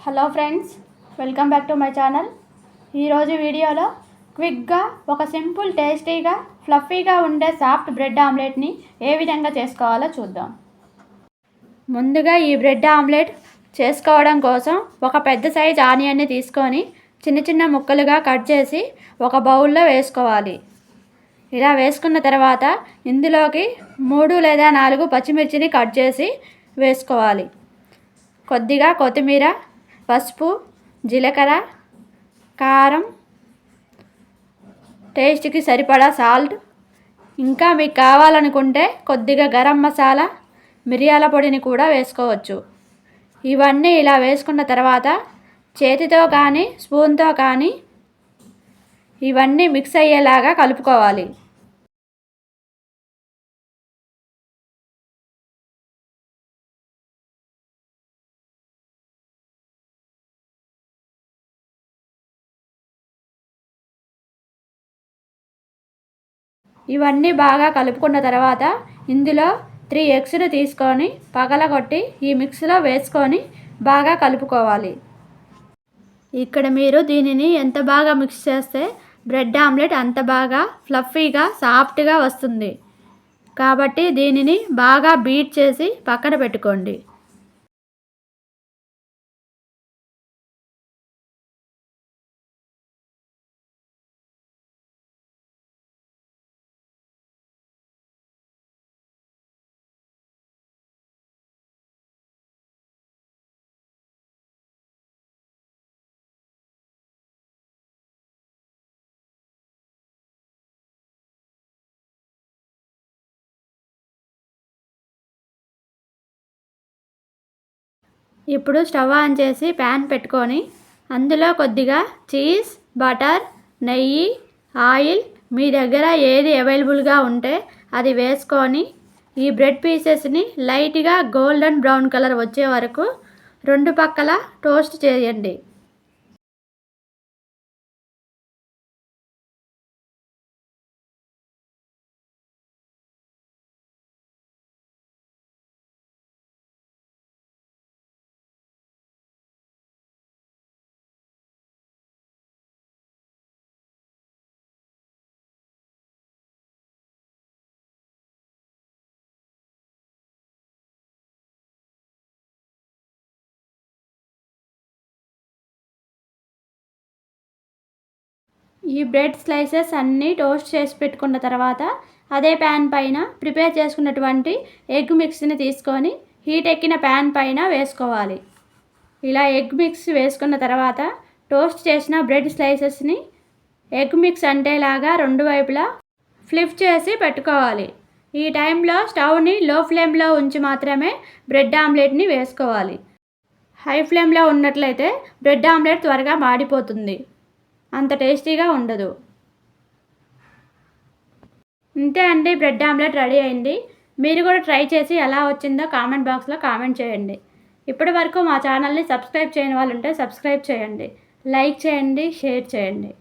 Hello friends, welcome back to my channel. ఈరోజు వీడియోలో క్విక్గా ఒక సింపుల్ టేస్టీగా ఫ్లఫీగా ఉండే సాఫ్ట్ బ్రెడ్ ఆమ్లెట్ని ఏ విధంగా చేసుకోవాలో చూద్దాం. ముందుగా ఈ బ్రెడ్ ఆమ్లెట్ చేసుకోవడం కోసం ఒక పెద్ద సైజ్ ఆనియన్ని తీసుకొని చిన్న చిన్న ముక్కలుగా కట్ చేసి ఒక బౌల్లో వేసుకోవాలి. ఇలా వేసుకున్న తర్వాత ఇందులోకి 3 లేదా 4 పచ్చిమిర్చిని కట్ చేసి వేసుకోవాలి. కొద్దిగా కొత్తిమీర, పసుపు, జీలకర్ర, కారం, టేస్ట్కి సరిపడా సాల్ట్, ఇంకా మీకు కావాలనుకుంటే కొద్దిగా గరం మసాలా, మిరియాల పొడిని కూడా వేసుకోవచ్చు. ఇవన్నీ ఇలా వేసుకున్న తర్వాత చేతితో కానీ స్పూన్తో కానీ ఇవన్నీ మిక్స్ అయ్యేలాగా కలుపుకోవాలి. ఇవన్నీ బాగా కలుపుకున్న తర్వాత ఇందులో 3 ఎగ్స్ను తీసుకొని పగలగొట్టి ఈ మిక్స్లో వేసుకొని బాగా కలుపుకోవాలి. ఇక్కడ మీరు దీనిని ఎంత బాగా మిక్స్ చేస్తే బ్రెడ్ ఆమ్లెట్ అంత బాగా ఫ్లఫీగా సాఫ్ట్గా వస్తుంది. కాబట్టి దీనిని బాగా బీట్ చేసి పక్కన పెట్టుకోండి. ఇప్పుడు స్టవ్ ఆన్ చేసి ప్యాన్ పెట్టుకొని అందులో కొద్దిగా చీజ్, బటర్, నెయ్యి, ఆయిల్ మీ దగ్గర ఏది అవైలబుల్గా ఉంటే అది వేసుకొని ఈ బ్రెడ్ పీసెస్ని లైట్గా గోల్డెన్ బ్రౌన్ కలర్ వచ్చే వరకు 2 పక్కల టోస్ట్ చేయండి. ఈ బ్రెడ్ స్లైసెస్ అన్నీ టోస్ట్ చేసి పెట్టుకున్న తర్వాత అదే ప్యాన్ పైన ప్రిపేర్ చేసుకున్నటువంటి ఎగ్ మిక్స్ని తీసుకొని హీట్ ఎక్కిన ప్యాన్ పైన వేసుకోవాలి. ఇలా ఎగ్ మిక్స్ వేసుకున్న తర్వాత టోస్ట్ చేసిన బ్రెడ్ స్లైసెస్ని ఎగ్ మిక్స్ అంటేలాగా 2 వైపులా ఫ్లిప్ చేసి పెట్టుకోవాలి. ఈ టైంలో స్టవ్ని లో ఫ్లేమ్లో ఉంచి మాత్రమే బ్రెడ్ ఆమ్లెట్ని వేసుకోవాలి. హై ఫ్లేమ్లో ఉన్నట్లయితే బ్రెడ్ ఆమ్లెట్ త్వరగా మాడిపోతుంది, అంత టేస్టీగా ఉండదు. ఇంతే అండి, బ్రెడ్ ఆమ్లెట్ రెడీ అయింది. మీరు కూడా ట్రై చేసి ఎలా వచ్చిందో కామెంట్ బాక్స్లో కామెంట్ చేయండి. ఇప్పటి వరకు మా ఛానల్ని సబ్స్క్రైబ్ చేయని వాళ్ళు ఉంటే సబ్స్క్రైబ్ చేయండి, లైక్ చేయండి, షేర్ చేయండి.